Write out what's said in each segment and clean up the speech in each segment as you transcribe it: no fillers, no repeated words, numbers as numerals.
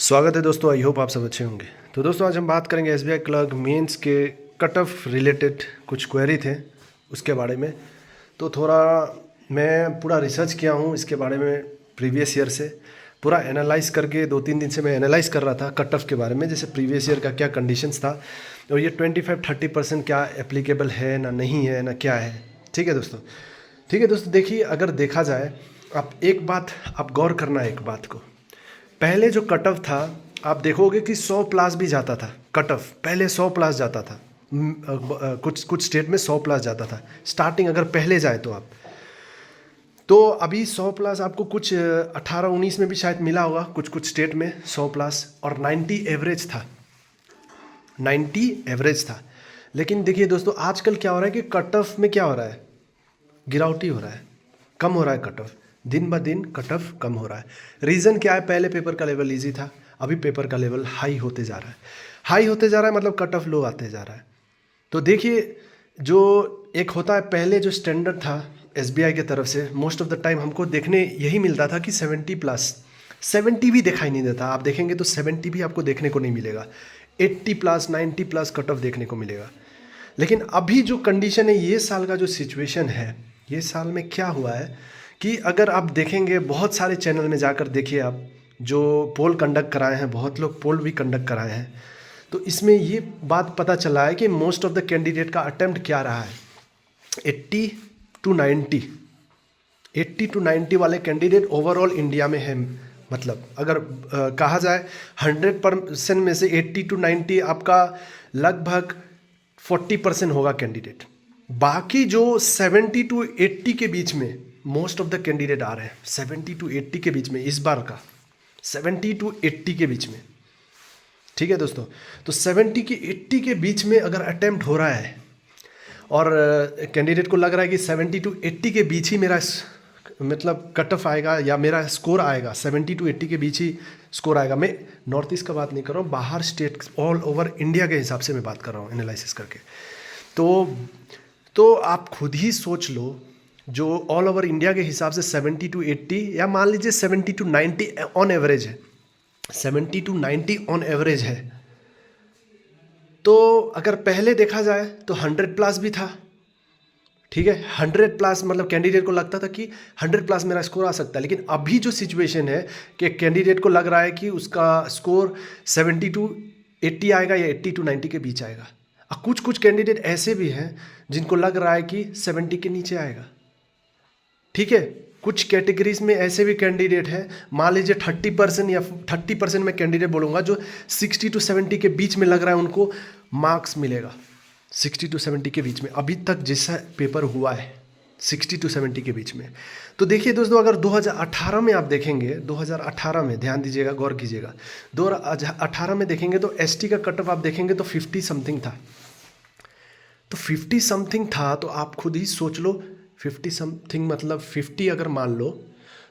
स्वागत है दोस्तों। आई होप आप सब अच्छे होंगे। तो दोस्तों आज हम बात करेंगे एसबीआई क्लर्क मेंस के कट ऑफ रिलेटेड कुछ क्वेरी थे उसके बारे में। तो थोड़ा मैं पूरा रिसर्च किया हूँ इसके बारे में, प्रीवियस ईयर से पूरा एनालाइज करके 2-3 दिन से मैं एनालाइज कर रहा था कट ऑफ के बारे में, जैसे प्रीवियस ईयर का क्या कंडीशंस था और ये 25-30% क्या एप्लीकेबल है ना नहीं है ना क्या है। ठीक है दोस्तों, ठीक है दोस्तों। देखिए, अगर देखा जाए, आप एक बात आप गौर करना, एक बात को, पहले जो कट ऑफ था आप देखोगे कि 100 प्लस भी जाता था। कट ऑफ पहले 100 प्लस जाता था, कुछ कुछ स्टेट में 100 प्लस जाता था स्टार्टिंग, अगर पहले जाए तो आप। तो अभी 100 प्लस आपको कुछ 18-19 में भी शायद मिला होगा, कुछ कुछ स्टेट में 100 प्लस, और 90 एवरेज था, 90 एवरेज था। लेकिन देखिए दोस्तों, आजकल क्या हो रहा है कि कट ऑफ में क्या हो रहा है, गिरावटी हो रहा है, कम हो रहा है कट ऑफ, दिन ब दिन कट ऑफ कम हो रहा है। रीज़न क्या है? पहले पेपर का लेवल इजी था, अभी पेपर का लेवल हाई होते जा रहा है। हाई होते जा रहा है मतलब कट ऑफ लो आते जा रहा है। तो देखिए, जो एक होता है पहले जो स्टैंडर्ड था एसबीआई की तरफ से, मोस्ट ऑफ द टाइम हमको देखने यही मिलता था कि 70 प्लस, 70 भी दिखाई नहीं देता। आप देखेंगे तो 70 भी आपको देखने को नहीं मिलेगा, 80 प्लस 90 प्लस कट ऑफ देखने को मिलेगा। लेकिन अभी जो कंडीशन है, ये साल का जो सिचुएशन है, ये साल में क्या हुआ है कि अगर आप देखेंगे, बहुत सारे चैनल में जाकर देखिए आप, जो पोल कंडक्ट कराए हैं, बहुत लोग पोल भी कंडक्ट कराए हैं, तो इसमें ये बात पता चला है कि मोस्ट ऑफ द कैंडिडेट का अटेम्प्ट क्या रहा है, 80 to 90, 80 to 90 वाले कैंडिडेट ओवरऑल इंडिया में है। मतलब अगर कहा जाए 100% में से 80 to 90 आपका लगभग 40% होगा कैंडिडेट। बाकी जो 70 to 80 के बीच में मोस्ट ऑफ द कैंडिडेट आ रहे हैं, 70 to 80 के बीच में, इस बार का 70 to 80 के बीच में। ठीक है दोस्तों, तो 70 के 80 के बीच में अगर अटेम्प्ट हो रहा है और कैंडिडेट को लग रहा है कि 70 to 80 के बीच ही मेरा मतलब कट ऑफ आएगा या मेरा स्कोर आएगा, 70 to 80 के बीच ही स्कोर आएगा। मैं नॉर्थ ईस्ट का बात नहीं कर रहा हूँ, बाहर स्टेट, ऑल ओवर इंडिया के हिसाब से मैं बात कर रहा हूँ एनालिसिस करके। तो आप खुद ही सोच लो, जो ऑल ओवर इंडिया के हिसाब से 70 to 80 या मान लीजिए 70 to 90 ऑन एवरेज है, 70 to 90 ऑन एवरेज है, तो अगर पहले देखा जाए तो 100 प्लस भी था। ठीक है, 100 प्लस मतलब कैंडिडेट को लगता था कि 100 प्लस मेरा स्कोर आ सकता है। लेकिन अभी जो सिचुएशन है कि कैंडिडेट को लग रहा है कि उसका स्कोर 70 to 80 आएगा या 80 to 90 के बीच आएगा। और कुछ कुछ कैंडिडेट ऐसे भी हैं जिनको लग रहा है कि 70 के नीचे आएगा। ठीक है, कुछ कैटेगरीज में ऐसे भी कैंडिडेट हैं, मान लीजिए 30% या 30% में कैंडिडेट बोलूँगा, जो 60 to 70 के बीच में लग रहा है उनको मार्क्स मिलेगा, 60 to 70 के बीच में अभी तक जैसा पेपर हुआ है, 60 to 70 के बीच में। तो देखिए दोस्तों, अगर 2018 में आप देखेंगे, 2018 में ध्यान दीजिएगा, गौर कीजिएगा, 2018 में देखेंगे तो एसटी का कट ऑफ आप देखेंगे तो 50 समथिंग था। तो 50 समथिंग था, तो आप खुद ही सोच लो, 50 समथिंग मतलब 50 अगर मान लो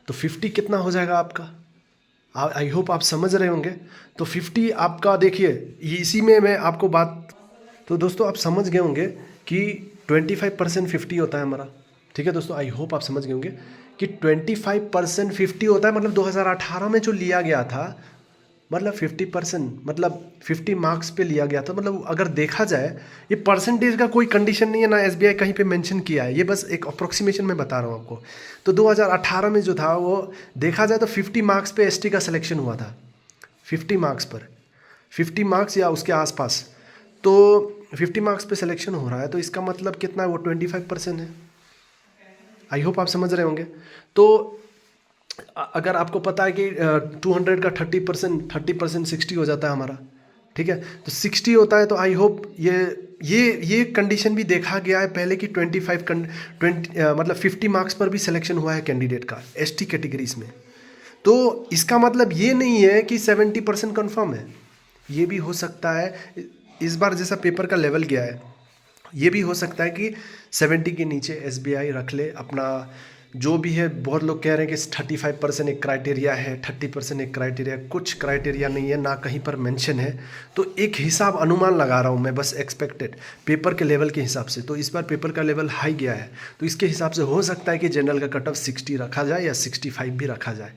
तो 50 कितना हो जाएगा आपका, आई होप आप समझ रहे होंगे। तो 50 आपका, देखिए इसी में मैं आपको बात, तो दोस्तों आप समझ गए होंगे कि 25% 50 होता है हमारा। ठीक है दोस्तों, आई होप आप समझ गए होंगे कि 25% 50 होता है। मतलब 2018 में जो लिया गया था, मतलब 50%, मतलब 50 मार्क्स पे लिया गया था। मतलब अगर देखा जाए, ये परसेंटेज का कोई कंडीशन नहीं है ना, एसबीआई कहीं पे मेंशन किया है, ये बस एक अप्रोक्सीमेशन में बता रहा हूँ आपको। तो 2018 में जो था वो देखा जाए तो 50 मार्क्स पे एसटी का सिलेक्शन हुआ था, 50 मार्क्स पर, 50 मार्क्स या उसके आसपास। तो 50 मार्क्स पे सिलेक्शन हो रहा है, तो इसका मतलब कितना है, वो 25% है। आई होप आप समझ रहे होंगे। तो अगर आपको पता है कि 200 का 30% 60 हो जाता है हमारा। ठीक है, तो 60 होता है, तो आई होप ये कंडीशन भी देखा गया है पहले कि 20 मतलब 50 मार्क्स पर भी सिलेक्शन हुआ है कैंडिडेट का एसटी कैटेगरीज में। तो इसका मतलब ये नहीं है कि 70% कन्फर्म है, ये भी हो सकता है इस बार जैसा पेपर का लेवल गया है, ये भी हो सकता है कि 70 के नीचे एसबीआई रख ले अपना, जो भी है। बहुत लोग कह रहे हैं कि 35% एक क्राइटेरिया है, 30% एक क्राइटेरिया, कुछ क्राइटेरिया नहीं है ना, कहीं पर मेंशन है। तो एक हिसाब अनुमान लगा रहा हूँ मैं, बस एक्सपेक्टेड पेपर के लेवल के हिसाब से। तो इस बार पेपर का लेवल हाई गया है, तो इसके हिसाब से हो सकता है कि जनरल का कट ऑफ 60 रखा जाए या 65 भी रखा जाए।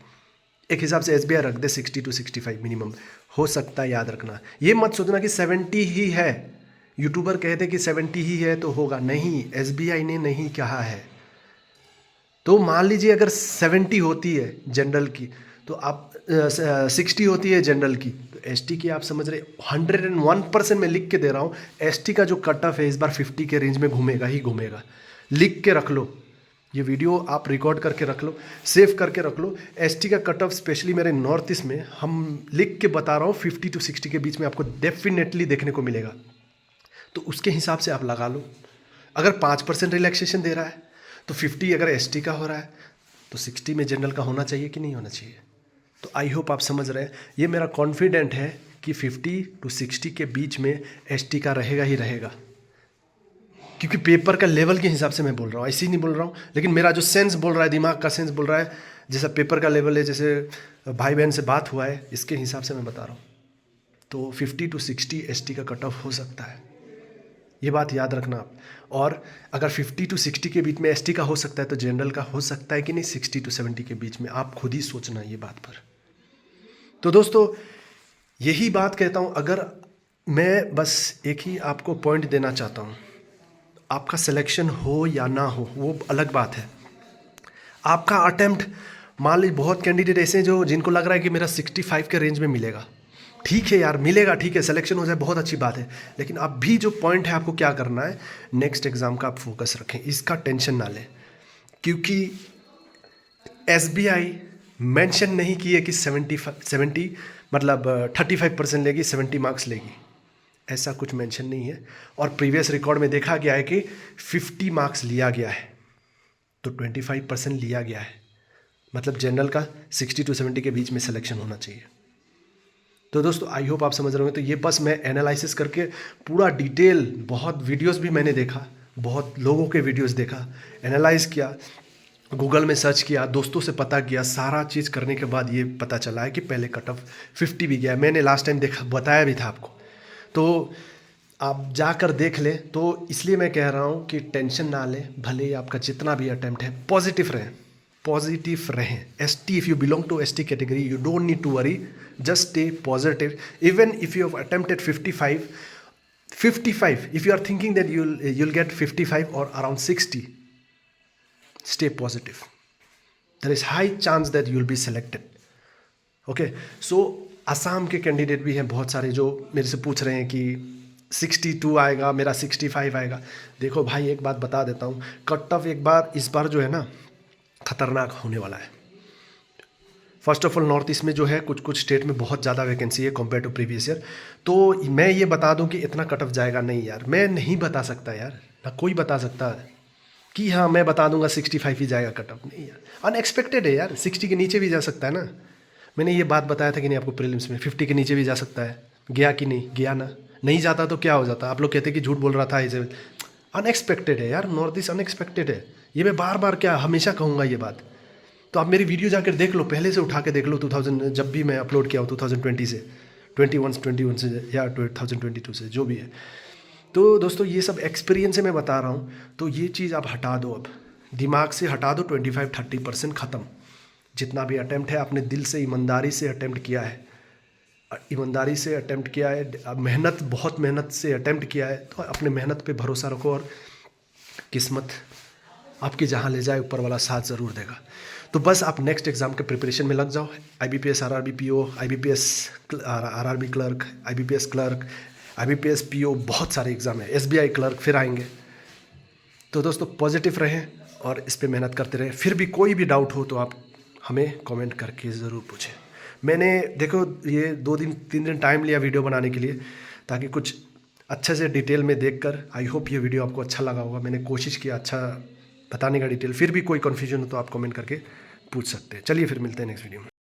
एक हिसाब से SBI रख दे 60 to 65 मिनिमम हो सकता है, याद रखना। ये मत सोचना कि 70 ही है, यूट्यूबर कहते कि 70 ही है तो होगा, नहीं, SBI ने नहीं कहा है। तो मान लीजिए अगर 70 होती है जनरल की, तो आप 60 होती है जनरल की, तो ST की आप समझ रहे 101% मैं लिख के दे रहा हूँ, ST का जो कट ऑफ है इस बार 50 के रेंज में घूमेगा ही घूमेगा। लिख के रख लो, ये वीडियो आप रिकॉर्ड करके रख लो, सेव करके रख लो। ST का कट ऑफ स्पेशली मेरे नॉर्थ ईस्ट में हम लिख के बता रहा हूँ 50 to 60 के बीच में आपको डेफिनेटली देखने को मिलेगा। तो उसके हिसाब से आप लगा लो। अगर 5% रिलैक्सेशन दे रहा है तो 50 अगर ST का हो रहा है तो 60 में जनरल का होना चाहिए कि नहीं होना चाहिए। तो आई होप आप समझ रहे हैं। ये मेरा कॉन्फिडेंट है कि 50 to 60 के बीच में ST का रहेगा ही रहेगा, क्योंकि पेपर का लेवल के हिसाब से मैं बोल रहा हूँ, ऐसे ही नहीं बोल रहा हूँ, लेकिन मेरा जो सेंस बोल रहा है, दिमाग का सेंस बोल रहा है, जैसा पेपर का लेवल है, जैसे भाई बहन से बात हुआ है, इसके हिसाब से मैं बता रहा हूँ। तो 50 to 60 ST का कट ऑफ हो सकता है, ये बात याद रखना आप। और अगर 50 to 60 के बीच में ST का हो सकता है तो जनरल का हो सकता है कि नहीं 60 to 70 के बीच में, आप खुद ही सोचना ये बात पर। तो दोस्तों यही बात कहता हूँ, अगर मैं बस एक ही आपको पॉइंट देना चाहता हूँ, आपका सिलेक्शन हो या ना हो वो अलग बात है, आपका अटेम्प्ट, मान लीजिए बहुत कैंडिडेट ऐसे हैं जो जिनको लग रहा है कि मेरा 65 के रेंज में मिलेगा, ठीक है यार मिलेगा, ठीक है सिलेक्शन हो जाए बहुत अच्छी बात है, लेकिन अब भी जो पॉइंट है आपको क्या करना है, नेक्स्ट एग्ज़ाम का आप फोकस रखें, इसका टेंशन ना लें, क्योंकि SBI मेंशन नहीं की है कि 70 मतलब 35% लेगी, 70 मार्क्स लेगी, ऐसा कुछ मेंशन नहीं है। और प्रीवियस रिकॉर्ड में देखा गया है कि 50 मार्क्स लिया गया है तो 25% लिया गया है, मतलब जनरल का 60 to 70 के बीच में सिलेक्शन होना चाहिए। तो दोस्तों आई होप आप समझ रहे होंगे। तो ये बस मैं एनालिसिस करके पूरा डिटेल, बहुत वीडियोस भी मैंने देखा, बहुत लोगों के वीडियोस देखा, एनालाइज किया, गूगल में सर्च किया, दोस्तों से पता किया, सारा चीज़ करने के बाद ये पता चला है कि पहले कट ऑफ 50 भी गया, मैंने लास्ट टाइम देखा, बताया भी था आपको, तो आप जाकर देख लें। तो इसलिए मैं कह रहा हूँ कि टेंशन ना लें, भले ही आपका जितना भी अटैम्प्ट है पॉजिटिव रहें, पॉजिटिव रहें। ST, if you belong to ST category you don't need to worry, just stay positive. Even if you have attempted 55, if you are thinking that you'll get 55 or around 60, stay positive. There is high chance that you'll be selected. Okay, so Assam के candidate भी हैं बहुत सारे जो मेरे से पूछ रहे हैं कि 62 आएगा, मेरा 65 आएगा। देखो भाई एक बात बता देता हूँ, कट ऑफ एक बार इस बार जो है ना खतरनाक होने वाला है। First of all north east में जो है कुछ स्टेट में बहुत ज़्यादा वैकेंसी है कंपेयर टू प्रीवियस ईयर। तो मैं ये बता दूं कि इतना कट ऑफ जाएगा, नहीं यार मैं नहीं बता सकता यार, ना कोई बता सकता है कि हाँ मैं बता दूंगा 65 ही जाएगा कट ऑफ, नहीं यार, अनएक्सपेक्टेड है यार, 60 के नीचे भी जा सकता है ना। मैंने ये बात बताया था कि नहीं आपको प्रीलिम्स में, 50 के नीचे भी जा सकता है, गया कि नहीं गया ना, नहीं जाता तो क्या हो जाता, आप लोग कहते कि झूठ बोल रहा था, इसे अनएक्सपेक्टेड है यार, नॉर्थ ईस्ट अनएक्सपेक्टेड है, ये मैं बार बार क्या हमेशा कहूँगा ये बात। तो आप मेरी वीडियो जाकर देख लो, पहले से उठा के देख लो, 2000 जब भी मैं अपलोड किया हूँ 2020 से 21 से या 2022 से जो भी है। तो दोस्तों ये सब एक्सपीरियंस से मैं बता रहा हूँ, तो ये चीज़ आप हटा दो, अब दिमाग से हटा दो, 25-30% ख़त्म। जितना भी अटैम्प्ट है आपने दिल से ईमानदारी से अटैम्प्ट किया है, ईमानदारी से अटैम्प्ट किया है, मेहनत बहुत मेहनत से अटैम्प्ट किया है, तो अपने मेहनत पे भरोसा रखो और किस्मत आपकी जहाँ ले जाए ऊपर वाला साथ ज़रूर देगा। तो बस आप नेक्स्ट एग्ज़ाम के प्रिपरेशन में लग जाओ। IBPS RRB PO, IBPS RRB clerk, IBPS clerk, IBPS PO, बहुत सारे एग्ज़ाम है, SBI क्लर्क फिर आएंगे। तो दोस्तों पॉजिटिव रहें और इस पे मेहनत करते रहें। फिर भी कोई भी डाउट हो तो आप हमें कमेंट करके ज़रूर पूछें। मैंने देखो ये 2-3 दिन टाइम लिया वीडियो बनाने के लिए, ताकि कुछ अच्छे से डिटेल में देखकर, आई होप ये वीडियो आपको अच्छा लगा होगा। मैंने कोशिश किया अच्छा बताने का डिटेल, फिर भी कोई कन्फ्यूजन हो तो आप कमेंट करके पूछ सकते हैं। चलिए फिर मिलते हैं नेक्स्ट वीडियो में।